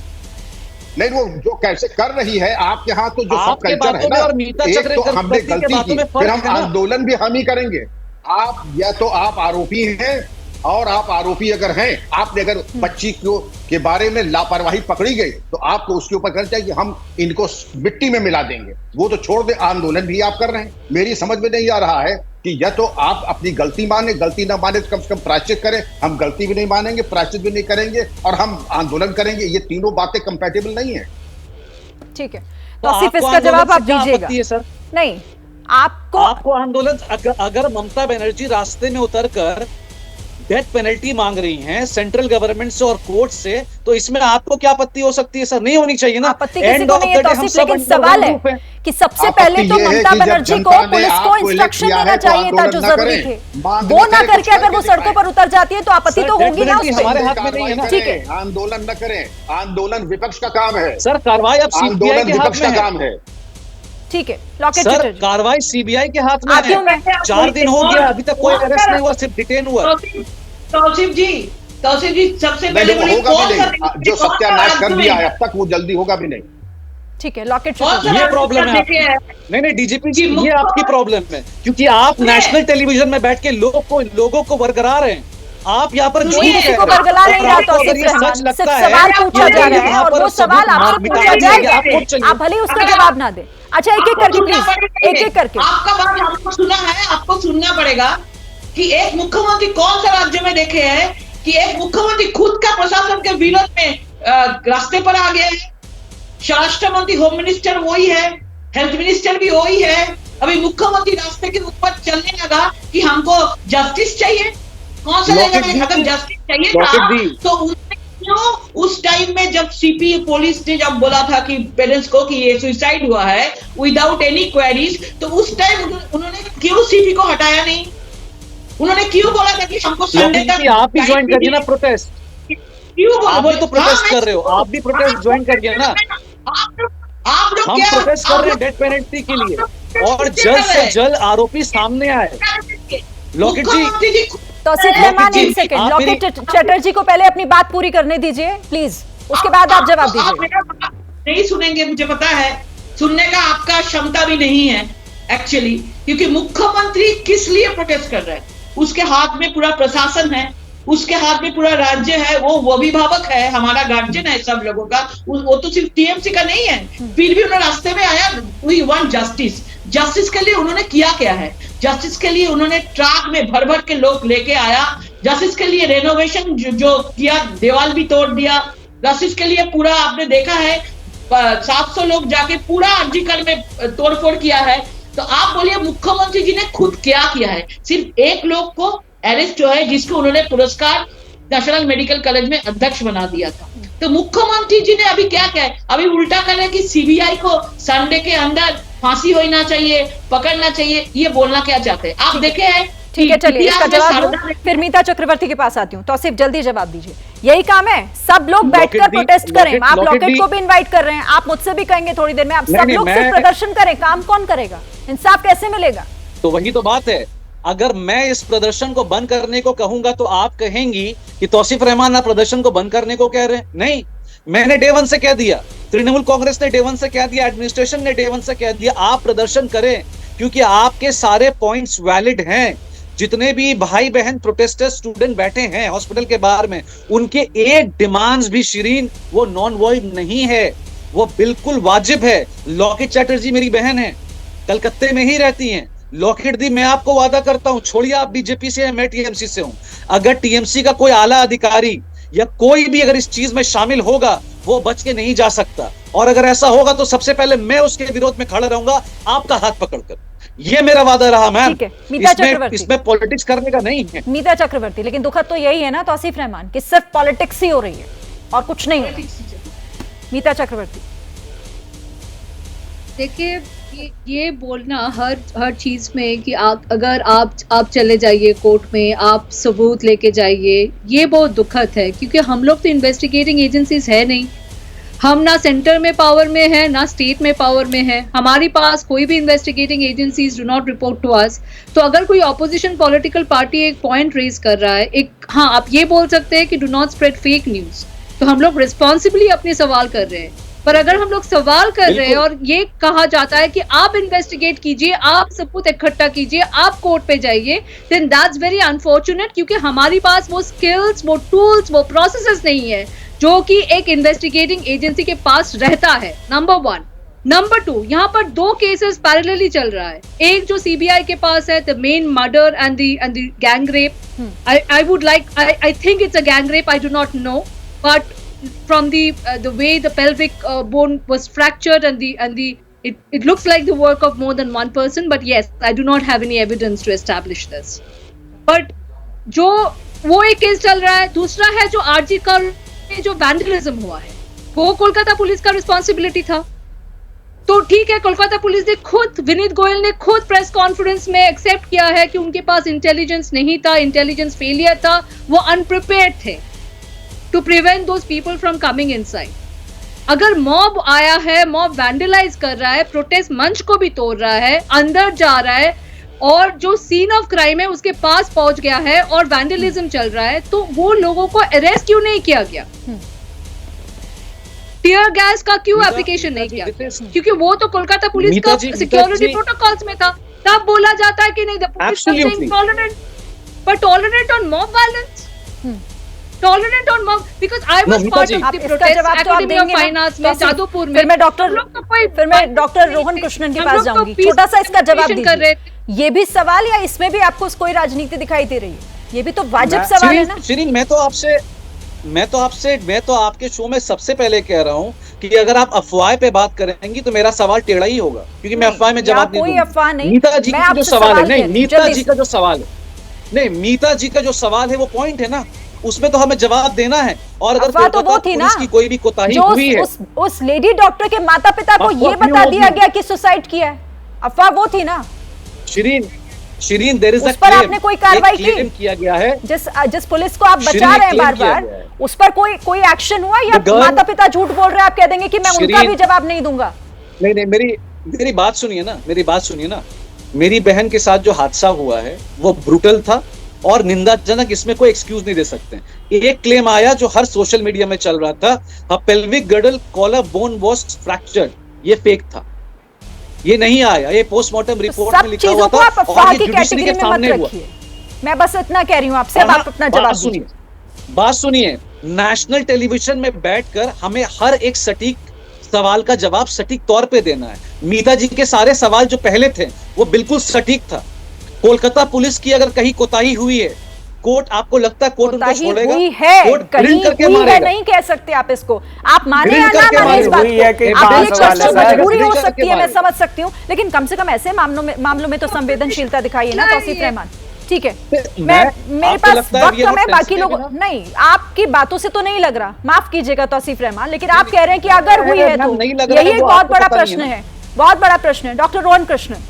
Speaker 10: नहीं, वो जो कैसे कर रही है आपके यहाँ, तो जो सब
Speaker 8: आपके
Speaker 10: कल्चर है
Speaker 8: बातों
Speaker 10: ना,
Speaker 8: में और मीता
Speaker 10: एक तो हमने
Speaker 8: चक्रवर्ती के
Speaker 10: गलती
Speaker 8: बातों
Speaker 10: की,
Speaker 8: में
Speaker 10: फिर
Speaker 8: फर्क
Speaker 10: हम
Speaker 8: है ना।
Speaker 10: आंदोलन भी हम ही करेंगे। आप या तो आप आरोपी हैं, और आप आरोपी अगर हैं, आपने अगर बच्ची के बारे में लापरवाही पकड़ी गई तो आपको उसके ऊपर करना चाहिए कि हम इनको मिट्टी में मिला देंगे। वो तो छोड़ दे, आंदोलन भी आप कर रहे हैं। मेरी समझ में नहीं आ रहा है कि या तो आप अपनी गलती माने, गलती ना माने तो कम से कम प्रायश्चित करें। हम गलती भी नहीं मानेंगे, प्रायश्चित भी नहीं करेंगे, और हम आंदोलन करेंगे। ये तीनों बातें कंपैटिबल नहीं है।
Speaker 1: ठीक है, तो सिर्फ इसका जवाब आप दीजिएगा।
Speaker 8: सर
Speaker 1: नहीं, आपको
Speaker 8: आंदोलन अगर ममता बनर्जी रास्ते में उतरकर डेथ पेनल्टी मांग रही हैं सेंट्रल गवर्नमेंट से और कोर्ट से, तो इसमें आपको क्या आपत्ति हो सकती है? सर नहीं होनी चाहिए ना।
Speaker 1: आपत्ति किसी को नहीं है तौसीफ, लेकिन सवाल है कि सबसे पहले तो ममता बनर्जी को पुलिस को इंस्ट्रक्शन देना चाहिए था जो जरूरी थे, वो ना करके अगर वो सड़कों पर उतर जाती है तो आपत्ति तो होगी ना उस
Speaker 8: हमारे हाथ में नहीं है ना।
Speaker 10: ठीक है, आंदोलन न करें, आंदोलन विपक्ष का काम है।
Speaker 8: सर कार्रवाई अब सीबीआई के हाथ में
Speaker 10: काम है।
Speaker 1: ठीक है, लॉकेट
Speaker 8: सर कार्रवाई सीबीआई के हाथ में है। 4 दिन हो गया, अभी तक कोई अरेस्ट नहीं हुआ, सिर्फ डिटेन हुआ।
Speaker 3: तौसीफ जी सबसे पहले
Speaker 10: होगा भी नहीं, जो सत्यानाश कर दिया है अब तक, वो जल्दी होगा भी नहीं।
Speaker 1: ठीक है, लॉकेट
Speaker 8: ये प्रॉब्लम है। नहीं डीजीपी जी, ये आपकी प्रॉब्लम है, क्योंकि आप नेशनल टेलीविजन में बैठ के लोगों को बरकरार हैं। आप यहाँ पर झूठ कह
Speaker 1: को बरगला नहीं रहा, तो
Speaker 8: सच लगता है,
Speaker 1: सवाल पूछा जा रहा है और वो सवाल आपसे पूछा जाएगा, आप भले उसका जवाब ना दें। अच्छा, एक एक करके प्लीज, एक एक करके।
Speaker 3: आपका बात हमको सुना है, आपको सुनना पड़ेगा कि एक मुख्यमंत्री कौन सा राज्य में देखे हैं कि एक मुख्यमंत्री खुद का प्रशासन के विरोध में रास्ते पर आ गया है। स्वराष्ट्र मंत्री, होम मिनिस्टर वही है, हेल्थ मिनिस्टर भी वही है। अभी मुख्यमंत्री रास्ते के ऊपर चलने लगा कि हमको जस्टिस चाहिए। कौन सा जगह अगर जस्टिस चाहिए था तो क्यों उस टाइम में जब सीपी पुलिस ने जब बोला था कि पेरेंट्स को कि ये सुसाइड हुआ है विदाउट एनी क्वेरीज, तो उस टाइम उन्होंने क्यों सीपी को हटाया नहीं? उन्होंने क्यों बोला था कि हमको संडे तक
Speaker 8: आप भी ज्वाइन करिए ना प्रोटेस्ट?
Speaker 3: क्यों
Speaker 8: आप भी तो प्रोटेस्ट कर रहे हो, आप भी प्रोटेस्ट ज्वाइन करिए ना।
Speaker 3: आप लोग
Speaker 8: हम प्रोटेस्ट कर रहे हैं डेथ पेनल्टी के लिए, और जल्द से जल्द आरोपी सामने आए। लॉकेट जी,
Speaker 1: तौसीफ रहमान, एक सेकंड, लॉकेट चटर्जी को पहले अपनी बात पूरी करने दीजिए प्लीज, उसके बाद आप जवाब दीजिए।
Speaker 3: नहीं सुनेंगे, मुझे पता है, सुनने का आपका क्षमता भी नहीं है एक्चुअली, क्योंकि मुख्यमंत्री किस लिए प्रोटेस्ट कर रहे हैं? उसके हाथ में पूरा प्रशासन है, उसके हाथ में पूरा राज्य है, वो अभिभावक है, हमारा गार्जियन है सब लोगों का। वो तो सिर्फ टीएमसी का नहीं है, फिर भी उन्होंने रास्ते में आया। We want justice. जस्टिस के लिए उन्होंने किया क्या है? जस्टिस के लिए उन्होंने ट्रक में भर भर के लोग लेके आया। जस्टिस के लिए रेनोवेशन जो किया, दीवार भी तोड़ दिया। जस्टिस के लिए पूरा आपने देखा है 700 लोग जाके पूरा अर्जीकर में तोड़फोड़ किया है। तो आप बोलिए मुख्यमंत्री जी ने खुद क्या किया है? सिर्फ एक लोग को अरेस्ट जो है, जिसको उन्होंने पुरस्कार नेशनल मेडिकल कॉलेज में अध्यक्ष बना दिया था। तो मुख्यमंत्री जी ने अभी क्या किया है? अभी उल्टा कर रहे हैं कि सीबीआई को संडे के अंदर फांसी होना चाहिए, पकड़ना चाहिए। ये बोलना क्या चाहते हैं आप? देखे हैं।
Speaker 1: ठीक है, चलिए इसका जवाब दो, फिर मीता चक्रवर्ती के पास आती हूँ। तौसीफ जल्दी जवाब दीजिए। यही काम है, सब लोग बैठकर प्रोटेस्ट करें। आप लॉकेट को भी इनवाइट कर रहे हैं, आप मुझसे भी कहेंगे थोड़ी देर में, आप सब लोग सिर्फ प्रदर्शन करें। काम कौन करेगा? इंसाफ कैसे मिलेगा?
Speaker 8: तो वही तो बात है। अगर मैं इस प्रदर्शन को बंद करने को कहूंगा तो आप कहेंगी कि तौसीफ रहमान ना प्रदर्शन को बंद करने को कह रहे हैं। नहीं, मैंने डे 1 से कह दिया, तृणमूल कांग्रेस ने डे 1 से कह दिया, एडमिनिस्ट्रेशन ने डे 1 से कह दिया, आप प्रदर्शन करें, क्योंकि आपके सारे पॉइंट्स वैलिड हैं। जितने भी भाई बहन प्रोटेस्टर्स स्टूडेंट बैठे हैं हॉस्पिटल के बाहर में, उनके एक डिमांड्स भी शिरीन वो नॉन वॉइड नहीं है, वो बिल्कुल वाजिब है। लॉकेट चैटर्जी मेरी बहन है, कलकत्ते में ही रहती हैं। लॉकेट दी, मैं आपको वादा करता हूं, छोड़िए आप बीजेपी से हैं, मैं टीएमसी से हूं, अगर टीएमसी का कोई आला अधिकारी या कोई भी अगर इस चीज में शामिल होगा, वो बच के नहीं जा सकता। और अगर ऐसा होगा तो सबसे पहले मैं उसके विरोध में खड़ा रहूंगा, आपका हाथ पकड़कर। ये मेरा वादा रहा मैम। इसमें पॉलिटिक्स करने का नहीं है।
Speaker 1: मीता चक्रवर्ती, लेकिन दुखद तो यही है ना तौसीफ रहमान, कि सिर्फ पॉलिटिक्स ही हो रही है और कुछ नहीं हो रहा। मीता चक्रवर्ती,
Speaker 9: देखिए ये बोलना हर चीज में कि अगर आप चले जाइए कोर्ट में, आप सबूत लेके जाइए, ये बहुत दुखद है, क्योंकि हम लोग तो इन्वेस्टिगेटिंग एजेंसीज है नहीं। हम ना सेंटर में पावर में है ना स्टेट में पावर में है, हमारे पास कोई भी investigating agencies do not report to us. तो अगर कोई ऑपोजिशन पॉलिटिकल पार्टी एक पॉइंट रेज कर रहा है, एक हाँ आप ये बोल सकते हैं कि do not spread fake news, तो हम लोग रिस्पॉन्सिबली अपने सवाल कर रहे हैं। पर अगर हम लोग सवाल कर रहे हैं और ये कहा जाता है कि आप इन्वेस्टिगेट कीजिए, आप सबूत इकट्ठा कीजिए, आप कोर्ट पे जाइए, देन दैट्स वेरी अनफॉर्चुनेट, क्योंकि हमारे पास वो स्किल्स, वो टूल्स, वो प्रोसेसेस नहीं है जो कि एक इन्वेस्टिगेटिंग एजेंसी के पास रहता है। नंबर 1। नंबर 2, यहाँ पर 2 केसेस पैरेलली चल रहा है। एक जो सीबीआई के पास है, the main murder and the gang rape. I would like, I think it's a gang rape, I do not know, but from the way the pelvic bone was fractured and it looks like the work of more than one person, but yes, I do not have any evidence to establish this. But जो वो एक case चल रहा है, दूसरा है जो RG का जो वैंडलिज्म हुआ है, वो कोलकाता पुलिस का रिस्पॉन्सिबिलिटी था। तो ठीक है, कोलकाता पुलिस ने खुद, विनीत गोयल ने खुद प्रेस कॉन्फ्रेंस में एक्सेप्ट किया है कि उनके पास इंटेलिजेंस नहीं था, इंटेलिजेंस फेलियर था, वो अनप्रिपेयर्ड थे to prevent those people from coming inside. अगर मॉब आया है, मॉब वैंडलाइज कर रहा है, प्रोटेस्ट मंच को भी तोड़ रहा है, अंदर जा रहा है और जो सीन ऑफ क्राइम है उसके पास पहुंच गया है और वैंडलिज्म चल रहा है, तो वो लोगों को अरेस्ट क्यों नहीं किया गया? टियर गैस का क्यों एप्लीकेशन नहीं किया? क्योंकि वो तो कोलकाता पुलिस का सिक्योरिटी प्रोटोकॉल्स में था। तब बोला जाता है कि नहीं, the police is intolerant, but tolerant on mob violence, tolerant on mob, because I was part of the protest Academy of Fine Arts में जादवपुर में।
Speaker 1: फिर मैं डॉक्टर रोहन कृष्णन के पास जाऊंगी, छोटा सा इसका जवाब दीजिए। ये भी सवाल या इसमें भी आपको कोई राजनीति दिखाई दे रही है? ये भी तो वाजिब सवाल है ना।
Speaker 8: शिरीन, मैं तो आपके शो में सबसे पहले कह रहा हूँ कि अगर आप अफवाह पे बात करेंगी तो मेरा सवाल टेढ़ा ही होगा, क्योंकि मैं अफवाह में जवाब नहीं दूंगा।
Speaker 1: कोई अफवाह नहीं,
Speaker 8: मीता जी का जो सवाल है, नहीं मीता जी का जो सवाल है, नहीं मीता जी का जो सवाल है वो पॉइंट है ना, उसमें तो हमें जवाब देना है। और अगर
Speaker 1: तो वो थी ना,
Speaker 8: की कोई भी कोताही हुई है,
Speaker 1: उस लेडी डॉक्टर के माता पिता को ये बता दिया गया कि सुसाइड किया है, अफवाह वो थी ना।
Speaker 8: शिरीन देयर इज अ
Speaker 1: उस पर आपने कोई कार्रवाई
Speaker 8: किया गया है,
Speaker 1: जिस पुलिस को आप बचा रहे हैं बार बार, उस पर कोई एक्शन हुआ या माता पिता झूठ बोल रहे हैं? आप कह देंगे कि मैं उनका भी जवाब नहीं दूंगा।
Speaker 8: नहीं, मेरी बात सुनिए ना, मेरी बहन के साथ जो हादसा हुआ है वो ब्रूटल था और निंदाजनक, इसमें कोई एक्सक्यूज नहीं दे सकते। एक क्लेम आया जो हर सोशल मीडिया में चल रहा था, a pelvic girdle collar bone was fractured, ये फेक था, ये नहीं आया, ये पोस्टमार्टम रिपोर्ट में लिखा हुआ था और ये जुडिशरी के सामने हुआ।
Speaker 1: मैं बस इतना कह रही हूँ आपसे, अब आप अपना जवाब दीजिए।
Speaker 8: बात सुनिए, नेशनल टेलीविजन में बैठकर हमें हर एक सटीक सवाल का जवाब सटीक तौर पे देना है। मीता जी के सारे सवाल जो पहले थे वो बिल्कुल सटीक था। कोलकाता पुलिस की अगर कहीं कोताही हुई है, कोर्ट, आपको लगता है कोर्ट उनको छोड़ेगा? कोर्ट ड्रिल करके मारेगा।
Speaker 1: नहीं कह सकते आप इसको, आप माने या ना माने इस बात को, मजबूरी हो सकती है, मैं समझ सकती हूँ, लेकिन कम से कम ऐसे मामलों में तो संवेदनशीलता दिखाइए ना तौसीफ रहमान। ठीक है, मेरे पास वक्त कम है, बाकी लोग नहीं, आपकी बातों से तो नहीं लग रहा, माफ कीजिएगा तौसीफ रहमान, लेकिन आप कह रहे हैं कि अगर हुई है तो यही एक बहुत बड़ा प्रश्न है, बहुत बड़ा प्रश्न है। डॉक्टर रोहन कृष्णन,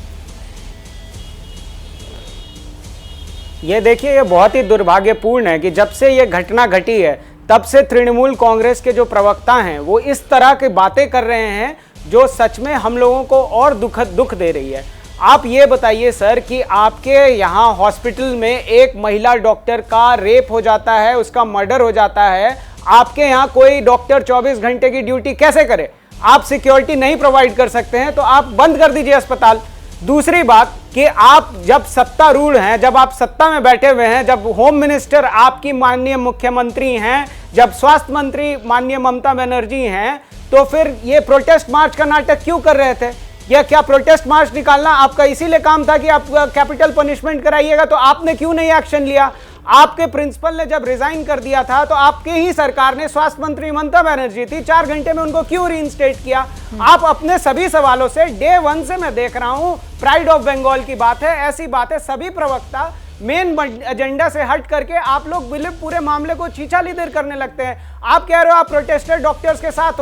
Speaker 7: ये देखिए, ये बहुत ही दुर्भाग्यपूर्ण है कि जब से ये घटना घटी है तब से तृणमूल कांग्रेस के जो प्रवक्ता हैं वो इस तरह की बातें कर रहे हैं जो सच में हम लोगों को और दुख दे रही है। आप ये बताइए सर कि आपके यहाँ हॉस्पिटल में एक महिला डॉक्टर का रेप हो जाता है, उसका मर्डर हो जाता है, आपके यहाँ कोई डॉक्टर 24 घंटे की ड्यूटी कैसे करे? आप सिक्योरिटी नहीं प्रोवाइड कर सकते हैं तो आप बंद कर दीजिए अस्पताल। दूसरी बात कि आप जब सत्तारूढ़ हैं, जब आप सत्ता में बैठे हुए हैं, जब होम मिनिस्टर आपकी माननीय मुख्यमंत्री हैं, जब स्वास्थ्य मंत्री माननीय ममता बनर्जी हैं, तो फिर ये प्रोटेस्ट मार्च का नाटक क्यों कर रहे थे? या क्या प्रोटेस्ट मार्च निकालना आपका इसीलिए काम था कि आप कैपिटल पनिशमेंट कराइएगा? तो आपने क्यों नहीं एक्शन लिया? आपके प्रिंसिपल ने जब रिजाइन कर दिया था तो आपके ही सरकार ने, स्वास्थ्य मंत्री ममता बनर्जी थी, 4 घंटे में उनको क्यों रीइंस्टेट किया? आप अपने सभी सवालों से डे 1 से मैं देख रहा हूं, प्राइड ऑफ बंगाल की बात है, ऐसी बातें सभी प्रवक्ता मेन एजेंडा से हट करके आप लोग पूरे मामले को छीछालीदर करने लगते हैं। आप कह रहे हो आप प्रोटेस्टर डॉक्टर्स के साथ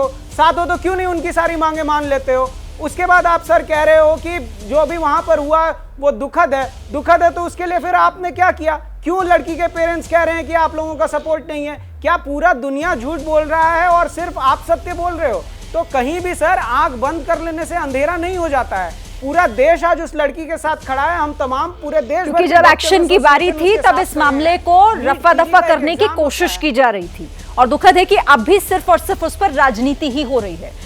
Speaker 7: हो तो क्यों नहीं उनकी सारी मांगे मान लेते हो? उसके बाद आप सर कह रहे हो कि जो भी वहां पर हुआ वो दुखद है, तो उसके लिए फिर आपने क्या किया? क्यों लड़की के पेरेंट्स कह रहे हैं कि आप लोगों का सपोर्ट नहीं है? क्या पूरा दुनिया झूठ बोल रहा है और सिर्फ आप सत्य बोल रहे हो? तो कहीं भी सर आंख बंद कर लेने से अंधेरा नहीं हो जाता है। पूरा देश आज उस लड़की के साथ खड़ा है, हम तमाम पूरे देश,
Speaker 1: क्योंकि जब एक्शन की बारी थी तब इस मामले को रफा दफा करने की कोशिश की जा रही थी और दुखद है कि अब भी सिर्फ और सिर्फ उस पर राजनीति ही हो रही है।